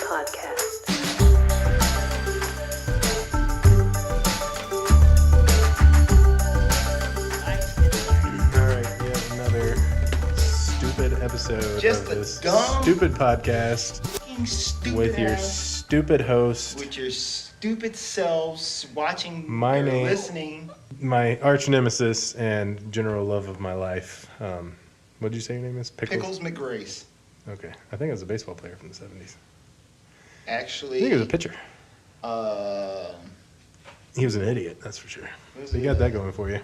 podcast. Alright, yet another stupid episode Just of a this dumb, stupid podcast stupid with your ass, stupid host, with your stupid selves watching My or name- listening. my arch nemesis and general love of my life. What did you say your name is? Pickles McGrace. Okay, I think I was a baseball player from the 70s. I Actually, think he was a pitcher. He was an idiot, that's for sure. So you got that going for you.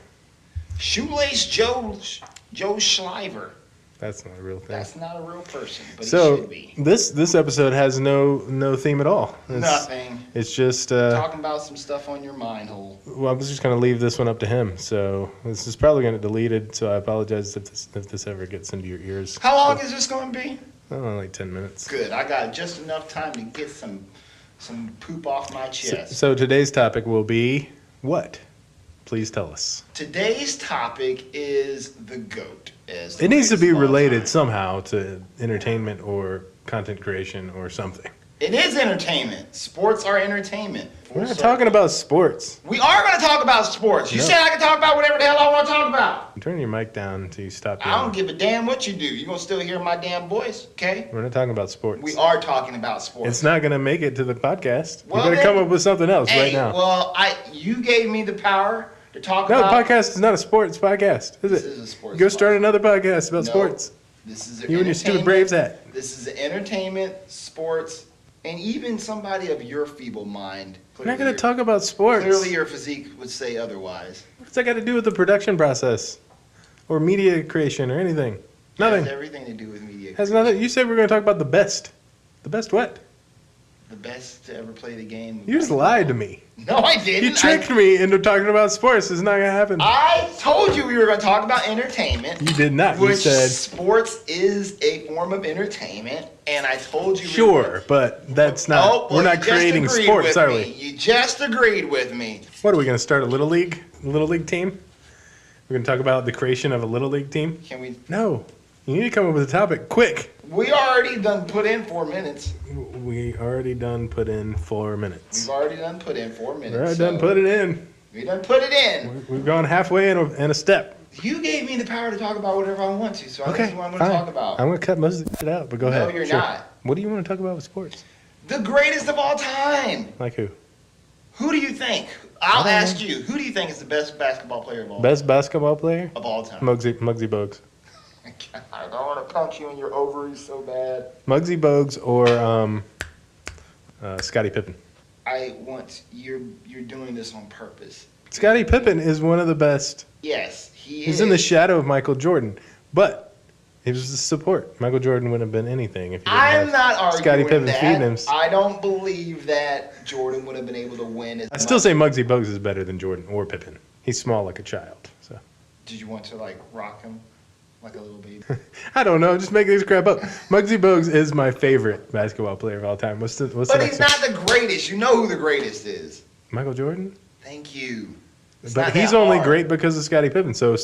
Shoelace Joe Schleifer. That's not a real thing. That's not a real person, but he So should be. this episode has no theme at all. Nothing. It's just Talking about some stuff on your mind hole. well, I was just gonna leave this one up to him. So this is probably gonna get deleted. So I apologize if this ever gets into your ears. How long is this going to be? Oh, like 10 minutes. Good. I got just enough time to get some poop off my chest. So today's topic will be what? Please tell us. Today's topic is the GOAT. It needs to be related somehow to entertainment or content creation or something. It is entertainment. Sports are entertainment. We're not talking about sports. We are going to talk about sports. You No. said I can talk about whatever the hell I want to talk about. Turn your mic down until you stop. I don't give a damn what you do. You're going to still hear my damn voice, okay? We're not talking about sports. We are talking about sports. It's not going to make it to the podcast. Well, you better then- come up with something else right now. Well, you gave me the power to talk No, the about... podcast is not a sports podcast, is This it? is a sports Go start podcast. another podcast about No. sports. This is You and your stupid Braves hat. This is entertainment, sports, and even somebody of your feeble mind. We're not going to talk about sports. Clearly your physique would say otherwise. What's that got to do with the production process? Or media creation or anything? Nothing. Has everything to do with media. Has nothing. You said we were going to talk about the best. The best what? The best to ever play the game. You just lied to me. No, I didn't. You tricked me into talking about sports. It's not going to happen. I told you we were going to talk about entertainment. You did not. You Which said, sports is a form of entertainment, and I told you. sure, but that's not. Oh, well, we're not you just creating agreed sports, with are me. we? You just agreed with me. What, are we going to start a Little League team? We're going to talk about the creation of a Little League team? Can we? No. You need to come up with a topic. Quick. We already done put in 4 minutes. We already done put in 4 minutes. We've already done put in 4 minutes. We already done put it in. We done put it in. We've gone halfway in a step. You gave me the power to talk about whatever I want to, so I Okay, think what I'm going to talk about. I'm going to cut most of it out, but go ahead. No, you're Sure. not. What do you want to talk about with sports? The greatest of all time. Like who? Who do you think? I'll ask you. Who do you think is the best basketball player of all Best basketball player? of all time? Muggsy Bogues. I don't want to punch you in your ovaries so bad. Muggsy Bogues or Scottie Pippen. You're doing this on purpose. Scottie Pippen is one of the best. Yes, he is. He's in the shadow of Michael Jordan, but he was the support. Michael Jordan wouldn't have been anything if he didn't I'm have not arguing Scottie Pippen that. feeding him. I don't believe that Jordan would have been able to win as I still much. say Muggsy Bogues is better than Jordan or Pippen. He's small like a child. So Did you want to rock him like a little baby? I don't know. Just making this crap up. Muggsy Bogues is my favorite basketball player of all time. What's the But next he's one? not the greatest. You know who the greatest is. Michael Jordan? Thank you. It's But not he's that only hard. great because of Scottie Pippen. So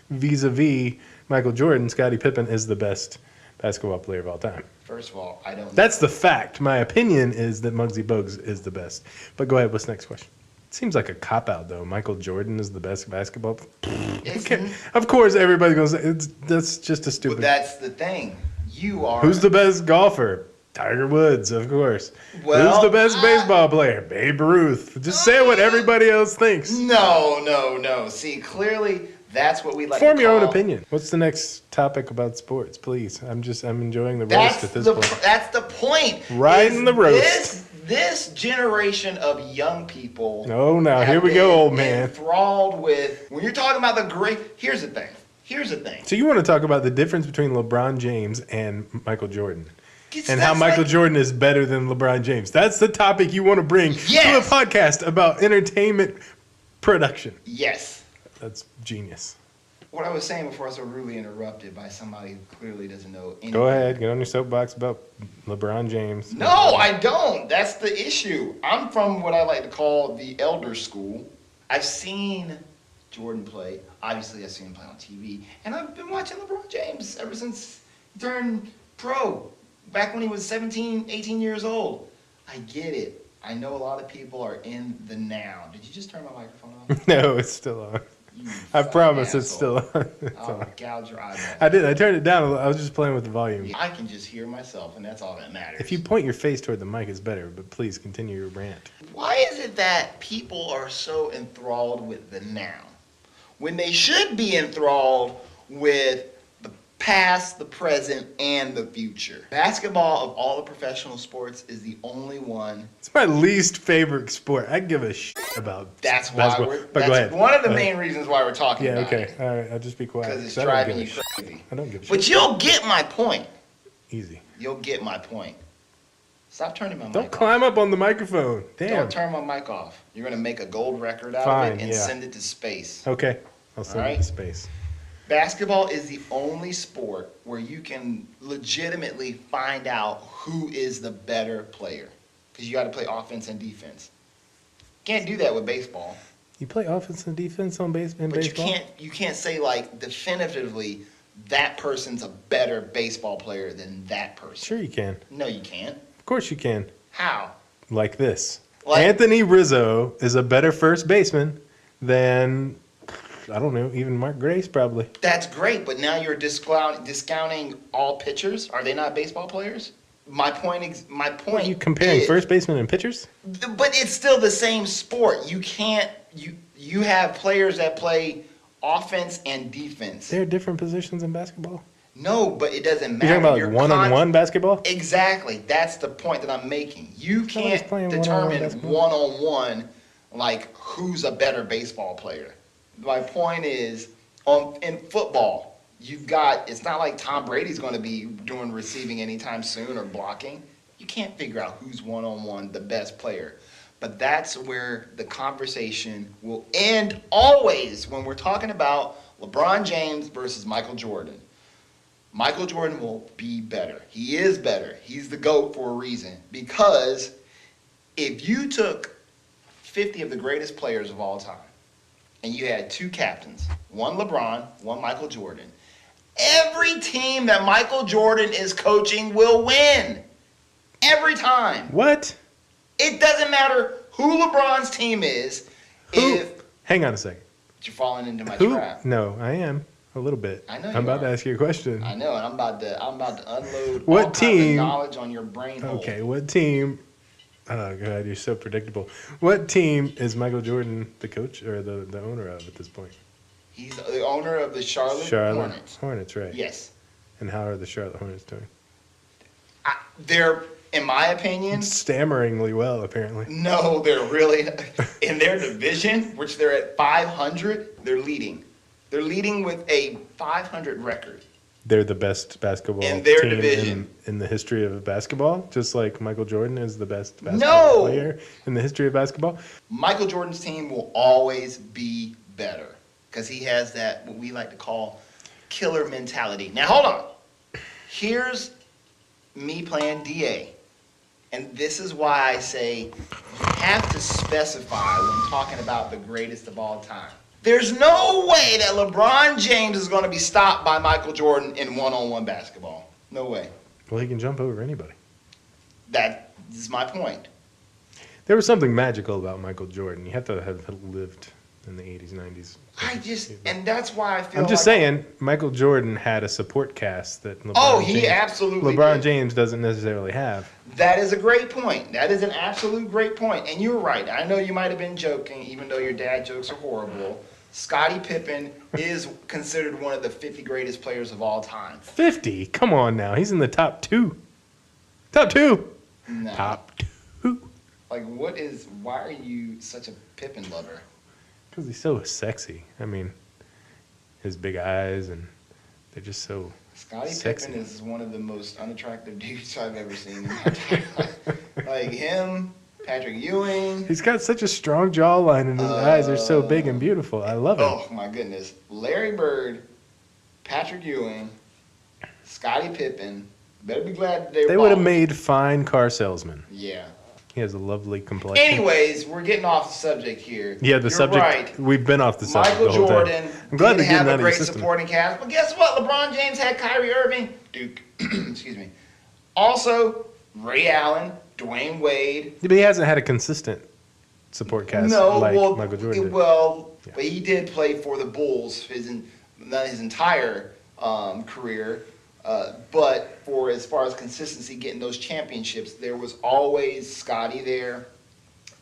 vis-a-vis Michael Jordan, Scottie Pippen is the best basketball player of all time. First of all, I don't know. That's the fact. My opinion is that Muggsy Bogues is the best. But go ahead. What's the next question? It seems like a cop-out, though. Michael Jordan is the best basketball player. It's- Of course, everybody's going to say that's just a But stupid. that's the thing. You are. Who's the best golfer? Tiger Woods, of course. Well, Who's the best baseball player? Babe Ruth. Just say what everybody else thinks. No. See, clearly that's what we like Form to your own call- opinion. What's the next topic about sports, please? I'm enjoying the roast at this point. That's the point. Riding is the roast. This generation of young people. Oh, now have here we go, been old man. Enthralled with when you're talking about the great. Here's the thing. So you want to talk about the difference between LeBron James and Michael Jordan? And how That's Michael like- Jordan is better than LeBron James. That's the topic you want to bring to a Yes. podcast about entertainment production. Yes. That's genius. What I was saying before I was so rudely interrupted by somebody who clearly doesn't know anything. Go ahead. Get on your soapbox about LeBron James. No, I don't. That's the issue. I'm from what I like to call the elder school. I've seen Jordan play. Obviously, I've seen him play on TV. And I've been watching LeBron James ever since he turned pro. back when he was 17, 18 years old. I get it. I know a lot of people are in the now. Did you just turn my microphone off? No, it's still on. You I fucking promise it's asshole. still on. It's I'll on. gouge your eyeballs. I did. I turned it down a little. I was just playing with the volume. I can just hear myself, and that's all that matters. If you point your face toward the mic, it's better. But please continue your rant. Why is it that people are so enthralled with the now when they should be enthralled with the past, the present, and the future? Basketball, of all the professional sports, is the only one. It's my least favorite sport. I give a shit about That's why basketball. we're. But go That's ahead. one of the Go ahead. main reasons why we're talking Yeah. about Okay. it. All right. I'll just be quiet. Because it's 'cause I don't driving give you a shit. crazy. I don't give a shit. But you'll get my point. Easy. You'll get my point. Stop turning my mic Don't off. climb up on the microphone. Damn. Don't turn my mic off. You're going to make a gold record out Fine, of it and yeah. send it to space. Okay. I'll send All you right. to space. Basketball is the only sport where you can legitimately find out who is the better player. Because you got to play offense and defense. Can't do that with baseball. You play offense and defense on baseball. But you can't say like definitively that person's a better baseball player than that person. Sure you can. No, you can't. Of course you can. How? Like this. Like- Anthony Rizzo is a better first baseman than, I don't know, even Mark Grace probably. That's great, but now you're discounting all pitchers. Are they not baseball players? My point. Are you comparing is- first baseman and pitchers? But it's still the same sport. You can't. You have players that play offense and defense. There are different positions in basketball. No, but it doesn't You're matter. talking about one-on-one basketball? Exactly. That's the point that I'm making. You Nobody's can't playing determine one-on-one basketball. one-on-one like who's a better baseball player. My point is, in football, it's not like Tom Brady's going to be doing receiving anytime soon or blocking. You can't figure out who's one-on-one the best player. But that's where the conversation will end always when we're talking about LeBron James versus Michael Jordan. Michael Jordan will be better. He is better. He's the GOAT for a reason. Because if you took 50 of the greatest players of all time and you had two captains, one LeBron, one Michael Jordan, every team that Michael Jordan is coaching will win. Every time. What? It doesn't matter who LeBron's team is. Who? If Hang on a second. you're falling into my Who? trap. No, I am. A little bit. I know I'm you about to are. ask you a question. I know, and I'm about to unload What all team- kinds of knowledge on your brain hole. Okay, what team? Oh god, you're so predictable. What team is Michael Jordan the coach or the owner of at this point? He's the owner of the Charlotte Hornets. Hornets, right? Yes. And how are the Charlotte Hornets doing? They're, in my opinion, Stammeringly well, apparently. no, they're really in their division, which they're at 500. They're leading. They're leading with a 500 record. They're the best basketball In their team division. in the history of basketball, just like Michael Jordan is the best basketball player in the history of basketball. Michael Jordan's team will always be better because he has that, what we like to call, killer mentality. Now, hold on. Here's me playing DA. And this is why I say you have to specify when talking about the greatest of all time. There's no way that LeBron James is going to be stopped by Michael Jordan in one-on-one basketball. No way. Well, he can jump over anybody. That is my point. There was something magical about Michael Jordan. You have to have lived in the 80s, 90s. And that's why I feel I'm just like saying, Michael Jordan had a support cast that absolutely LeBron did. James doesn't necessarily have. That is a great point. That is an absolute great point. And you're right. I know you might have been joking, even though your dad jokes are horrible. Scottie Pippen is considered one of the 50 greatest players of all time. 50? Come on now. He's in the top two. Top two. No. Top two. Like, why are you such a Pippen lover? Because he's so sexy. I mean, his big eyes, and they're just so Scottie sexy. Pippen is one of the most unattractive dudes I've ever seen in my entire life. Like him, Patrick Ewing. He's got such a strong jawline, and his eyes are so big and beautiful. I love him. Oh, my goodness. Larry Bird, Patrick Ewing, Scottie Pippen. Better be glad They would have made fine car salesmen. Yeah. He has a lovely complexion. Anyways, we're getting off the subject here. Yeah, the You're subject. Right. We've been off the subject Michael the whole Jordan time. I'm glad did they're have getting out a of your great system. supporting cast, but guess what? LeBron James had Kyrie Irving, Duke, excuse me, Also, Ray Allen, Dwayne Wade. But he hasn't had a consistent support cast like Michael Jordan did. But he did play for the Bulls not his entire career. But as far as consistency, getting those championships, there was always Scotty there,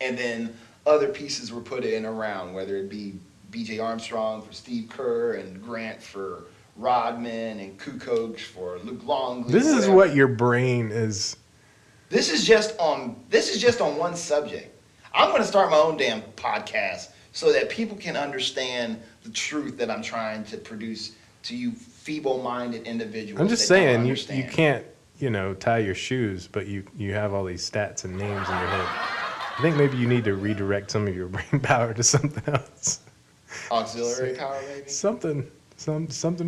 and then other pieces were put in around, whether it be B.J. Armstrong for Steve Kerr and Grant for Rodman and Kukoc for Luke Longley. This is what your brain is. This is just on one subject. I'm going to start my own damn podcast so that people can understand the truth that I'm trying to produce to you feeble-minded individuals. I'm just saying, you can't, tie your shoes, but you have all these stats and names in your head. I think maybe you need to redirect some of your brain power to something else. Auxiliary power, maybe? Something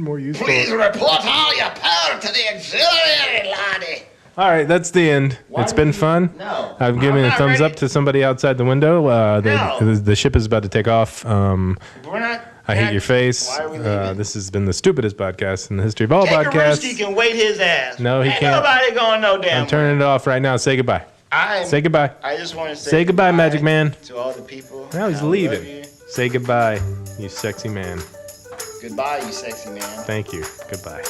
more useful. Please report all your power to the auxiliary, laddie. All right, that's the end. It's been fun. No. I've given a thumbs up to somebody outside the window. The ship is about to take off. We're not. I hate your face. Why are we leaving? This has been the stupidest podcast in the history of all podcasts. He can wait his ass. No, he Ain't can't. Nobody going no damn. I'm turning it off right now. Say goodbye. Say goodbye. I just want to say goodbye, Magic Man. To all the people. Now he's leaving. Say goodbye, you sexy man. Goodbye, you sexy man. Thank you. Goodbye.